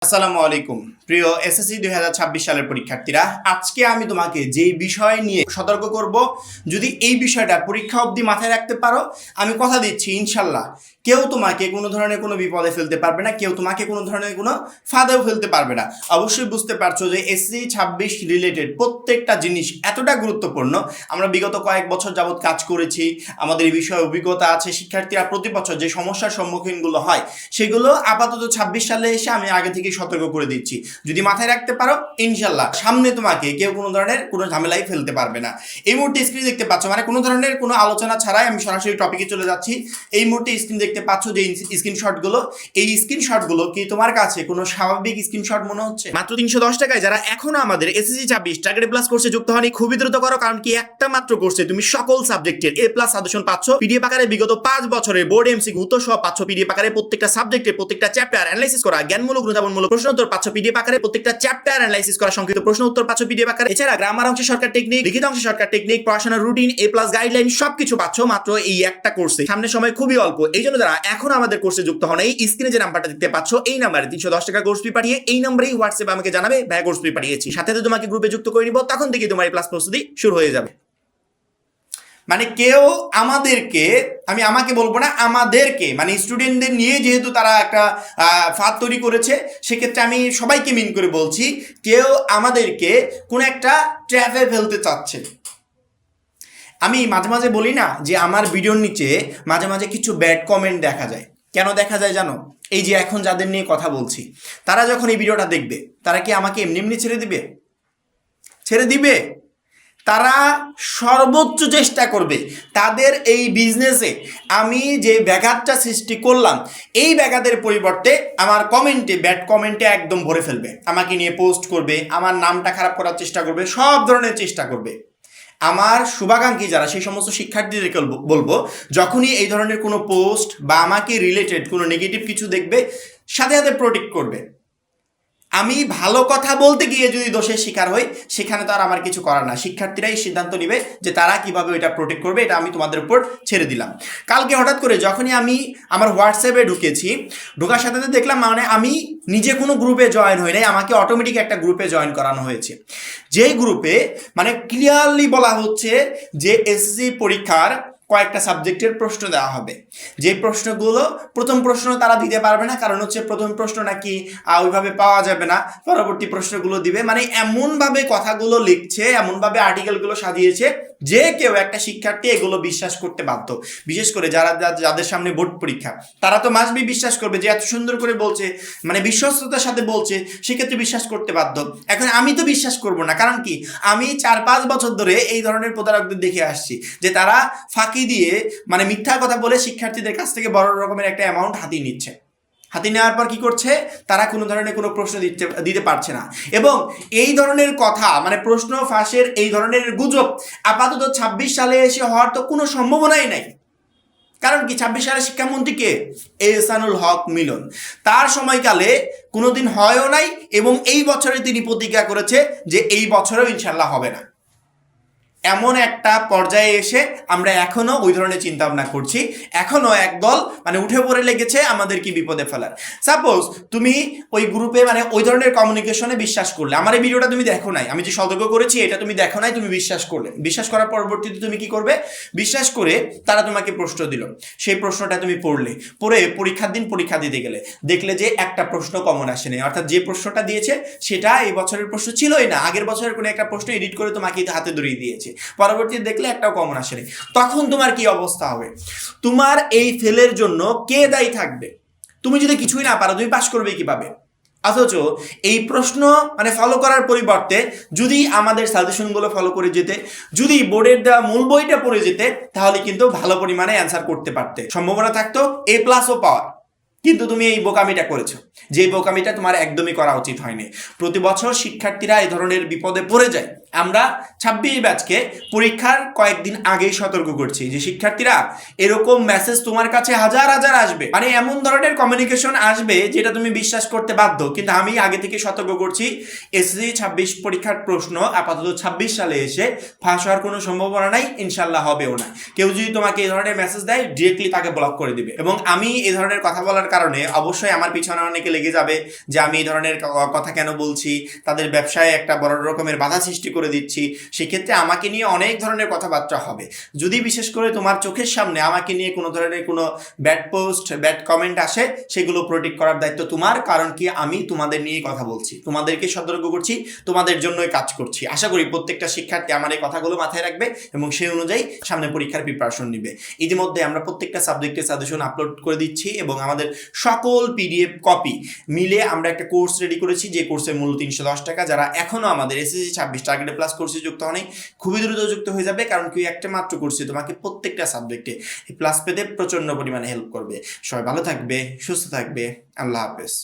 আসসালামু আলাইকুম প্রিয় এসএসসি 2026 সালের পরীক্ষার্থীরা, আজকে আমি তোমাকে যেই বিষয় নিয়ে সতর্ক করব, যদি এই বিষয়টা পরীক্ষা অবধি মাথায় রাখতে পারো, আমি কথা দিচ্ছি ইনশাল্লাহ কেউ তোমাকে কোনো ধরনের কোনো বিপদে ফেলতে পারবে না, কেউ তোমাকে কোনো ধরনের কোনো ফাঁদেও ফেলতে পারবে না। অবশ্যই বুঝতে পারছো যে এসএসসি 26 রিলেটেড প্রত্যেকটা জিনিস এতটা গুরুত্বপূর্ণ। আমরা বিগত কয়েক বছর যাবৎ কাজ করেছি, আমাদের এই বিষয়ে অভিজ্ঞতা আছে। শিক্ষার্থীরা প্রতি বছর যে সমস্যার সম্মুখীনগুলো হয় সেগুলো আপাতত 26 সালে এসে আমি আগে থেকে সতর্ক করে দিচ্ছি। যদি মাথায় রাখতে পারো ইনশাল্লাহ সামনে তোমাকে কেউ কোনো ধরনের কোনো ঝামেলাই ফেলতে পারবে না। এই মুহূর্তে স্ক্রিন দেখতে পাচ্ছ, মানে কোনো ধরনের কোনো আলোচনা ছাড়াই আমি সরাসরি টপিকে চলে যাচ্ছি। এই মুহূর্তে স্ক্রিন দেখতে পাচ্ছ যে স্ক্রিনশটগুলো, এই স্ক্রিনশটগুলো কি তোমার কাছে কোনো স্বাভাবিক স্ক্রিনশট মনে হচ্ছে? মাত্র 310 টাকায় যারা এখনো আমাদের এসএসসি 26 টার্গেট প্লাস কোর্সে যুক্ত হয়নি, খুবই দ্রুত করো, কারণ কি একটা মাত্র কোর্সে তুমি সকল সাবজেক্টের এ প্লাস সাজেশন পাচ্ছ পিডিএফ আকারে। বিগত 5 বছরের বোর্ড এমসিকিউ উত্তর সহ পাচ্ছ পিডিএফ আকারে। প্রত্যেকটা সাবজেক্টের প্রত্যেকটা চ্যাপ্টার অ্যানালাইসিস করা, জ্ঞানমূলক অনুধাবনমূলক প্রশ্ন উত্তর পাচ্ছ পিডিএফ আকারে। প্রত্যেকটা চ্যাপ্টার অ্যানালাইসিস করা, সংক্ষিপ্ত প্রশ্ন উত্তর পাচ্ছ পিডিএফ আকারে। এছাড়া গ্রামার অংশে শর্টকাট টেকনিক, লিখিত অংশে শর্টকাট টেকনিক, পড়াশোনার রুটিন, এ প্লাস গাইডলাইন সবকিছু পাচ্ছ মাত্র এই একটা কোর্সে। সামনে সময় খুবই অল্প, এই জন্য যারা এখন আমাদের কোর্সে যুক্ত হন, এই স্ক্রিনে যে নাম্বারটা দেখতে পাচ্ছ এই নাম্বারে 310 টাকা কোর্স ফি পাঠিয়ে এই নম্বরেই হোয়াটসঅ্যাপে আমাকে জানাবে ভাই কোর্স ফি পাঠিয়েছি, সাথে তোমাকে গ্রুপে যুক্ত করে নিব, তখন থেকে তোমার এই প্লাস প্রস্তুতি শুরু হয়ে যাবে। মানে কেউ আমাদেরকে, আমি আমাকে বলবো না, আমাদেরকে মানে স্টুডেন্টদের নিয়ে যেহেতু তারা একটা ফাঁদ তৈরি করেছে, সেক্ষেত্রে আমি সবাইকে মিন করে বলছি, কেউ আমাদেরকে কোন একটা ট্র্যাপে ফেলতে চাচ্ছে। আমি মাঝে মাঝে বলি না যে আমার ভিডিওর নিচে মাঝে মাঝে কিছু ব্যাড কমেন্ট দেখা যায়। কেন দেখা যায় জানো? এই যে এখন যাদের নিয়ে কথা বলছি, তারা যখন এই ভিডিওটা দেখবে, তারা কি আমাকে এমনি এমনি ছেড়ে দিবে? ছেড়ে দিবে? তারা সর্বোচ্চ চেষ্টা করবে তাদের এই বিজনেসে আমি যে ব্যাঘাতটা সৃষ্টি করলাম, এই ব্যাঘাতের পরিবর্তে আমার কমেন্টে, ব্যাড কমেন্টে একদম ভরে ফেলবে, আমাকে নিয়ে পোস্ট করবে, আমার নামটা খারাপ করার চেষ্টা করবে, সব ধরনের চেষ্টা করবে। আমার শুভাকাঙ্ক্ষী যারা, সেই সমস্ত শিক্ষার্থীদেরকে বলবো, যখনই এই ধরনের কোনো পোস্ট বা আমাকে রিলেটেড কোনো নেগেটিভ কিছু দেখবে, সাথে সাথে প্রোটেক্ট করবে। আমি ভালো কথা বলতে গিয়ে যদি দোষের শিকার হই, সেখানে তো আর আমার কিছু করার না। শিক্ষার্থীরাই সিদ্ধান্ত নেবে যে তারা কিভাবে এটা প্রোটেক্ট করবে, এটা আমি তোমাদের উপর ছেড়ে দিলাম। কালকে হঠাৎ করে যখনই আমি আমার হোয়াটসঅ্যাপে ঢুকেছি, ঢোকার সাথে সাথে দেখলাম মানে আমি নিজে কোনো গ্রুপে জয়েন হই নাই, আমাকে অটোমেটিক একটা গ্রুপে জয়েন করানো হয়েছে। যেই গ্রুপে মানে ক্লিয়ারলি বলা হচ্ছে যে এসএসসি পরীক্ষার কয়েকটা সাবজেক্টের প্রশ্ন দেওয়া হবে, যে প্রশ্নগুলো প্রথম প্রশ্ন তারা দিতে পারবে না, কারণ হচ্ছে প্রথম প্রশ্ন নাকি ওইভাবে পাওয়া যাবে না, পরবর্তী প্রশ্নগুলো দিবে। মানে এমনভাবে কথাগুলো লিখছে, এমনভাবে আর্টিকেলগুলো সাজিয়েছে যে কেউ একটা শিক্ষার্থী এগুলো বিশ্বাস করতে বাধ্য। বিশেষ করে যাদের সামনে বোর্ড পরীক্ষা, তারা তো মাসবি বিশ্বাস করবে যে এত সুন্দর করে বলছে, মানে বিশ্বস্ততার সাথে বলছে, সেক্ষেত্রে বিশ্বাস করতে বাধ্য। এখন আমি তো বিশ্বাস করব না, কারণ কি আমি 4-5 বছর ধরে এই ধরনের প্রতারকদের দেখে আসছি যে তারা ফাঁকি দিয়ে মানে মিথ্যা কথা বলে শিক্ষার্থীদের কাছ থেকে বড় রকমের একটা অ্যামাউন্ট হাতিয়ে নিচ্ছে। হাতিয়ে নেওয়ার পর কি করছে, তারা কোনো ধরনের কোনো প্রশ্ন দিতে পারছে না। এবং এই ধরনের কথা মানে প্রশ্ন ফাঁসের এই ধরনের গুজব আপাতত 26 সালে এসে হওয়ার তো কোনো সম্ভাবনাই নাই। কারণ কি 26 সালে শিক্ষামন্ত্রী কে? এহসানুল হক মিলন। তার সময়কালে কোনোদিন হয়ও নাই, এবং এই বছরে তিনি প্রতিজ্ঞা করেছে যে এই বছরেও ইনশাল্লাহ হবে না। এমন একটা পর্যায়ে এসে আমরা এখনো ওই ধরনের চিন্তা ভাবনা করছি, এখনো একদল মানে উঠে পড়ে লেগেছে আমাদের কি বিপদে ফেলার। সাপোজ তুমি ওই গ্রুপে মানে ওই ধরনের কমিউনিকেশনে বিশ্বাস করলে, আমার এই ভিডিওটা তুমি দেখো নাই, আমি যে সতর্ক করেছি এটা তুমি দেখো নাই, তুমি বিশ্বাস করলে, বিশ্বাস করার পরবর্তীতে তুমি কি করবে? বিশ্বাস করে তারা তোমাকে প্রশ্ন দিল, সেই প্রশ্নটা তুমি পড়ে পরীক্ষার দিন পরীক্ষা দিতে গেলে দেখলে যে একটা প্রশ্ন কমন আসেনি, অর্থাৎ যে প্রশ্নটা দিয়েছে সেটা এই বছরের প্রশ্ন ছিলই না, আগের বছরের কোনো একটা প্রশ্ন এডিট করে তোমাকে হাতে ধরিয়ে দিয়েছে, পরবর্তীতে দেখলে একটাও কমন আসেনি। তখন তোমার কি অবস্থা হবে? তোমার এই ফেলের জন্য কে দায়ী থাকবে? তুমি যদি কিছুই না পারো, তুমি পাস করবে কিভাবে? অথচ এই প্রশ্ন মানে ফলো করার পরিবর্তে যদি আমাদের সাজেশনগুলো ফলো করে যেতে, যদি বোর্ডের দেওয়া মূল বইটা পড়ে যেতে, তাহলে কিন্তু ভালো পরিমাণে অ্যান্সার করতে পারতে, সম্ভাবনা থাকতো এ প্লাসও পাওয়ার। কিন্তু তুমি এই বোকামিটা করেছো, যে বোকামিটা তোমার একদমই করা উচিত হয়নি। প্রতি বছর শিক্ষার্থীরা এই ধরনের বিপদে পড়ে যায়। আমরা 26 ব্যাচকে পরীক্ষার কয়েকদিন আগেই সতর্ক করছি যে শিক্ষার্থীরা, এরকম মেসেজ তোমার কাছে হাজার হাজার আসবে, মানে এমন ধরনের কমিউনিকেশন আসবে যেটা তুমি বিশ্বাস করতে বাধ্য। কিন্তু আমি আগে থেকে সতর্ক করছি, এসএসসি 26 পরীক্ষার প্রশ্ন আপাতত 26 সালে এসে ফাঁস হওয়ার কোনো সম্ভাবনা নাই, ইনশাল্লাহ হবেও না। কেউ যদি তোমাকে এই ধরনের মেসেজ দেয়, ডিরেক্টলি তাকে ব্লক করে দিবে। এবং আমি এই ধরনের কথা বলার কারণে অবশ্যই আমার পিছনে অনেকে লেগে যাবে যে আমি এই ধরনের কথা কেন বলছি, তাদের ব্যবসায় একটা বড় রকমের বাধা সৃষ্টি করে দিচ্ছি। সেক্ষেত্রে আমাকে নিয়ে অনেক ধরনের কথাবার্তা হবে। যদি বিশেষ করে তোমার চোখের সামনে আমাকে নিয়ে কোনো ধরনের কোনো ব্যাড পোস্ট, ব্যাড কমেন্ট আসে, সেগুলো প্রোটেক্ট করার দায়িত্ব তোমার। কারণ কি, আমি তোমাদের নিয়েই কথা বলছি, তোমাদেরকে সতর্ক করছি, তোমাদের জন্যই কাজ করছি। আশা করি প্রত্যেকটা শিক্ষার্থী আমার এই কথাগুলো মাথায় রাখবে এবং সেই অনুযায়ী সামনে পরীক্ষার প্রিপারেশন নিবে। ইতিমধ্যে আমরা প্রত্যেকটা সাবজেক্টের সাজেশন আপলোড করে দিচ্ছি এবং আমাদের সকল পিডিএফ কপি মিলে আমরা একটা কোর্স রেডি করেছি, যে কোর্সের মূল্য 310 টাকা। যারা এখনও আমাদের এসএসসি 26 টার্গেট প্লাস কোর্সে যুক্ত হয়নি, খুবই দ্রুত যুক্ত হয়ে যাবে, কারণ কি একটা মাত্র কোর্সে তোমাকে প্রত্যেকটা সাবজেক্টে প্লাস পেতে প্রচন্ড পরিমাণে হেল্প করবে। সবাই ভালো থাকবে, সুস্থ থাকবে। আল্লাহ হাফেজ।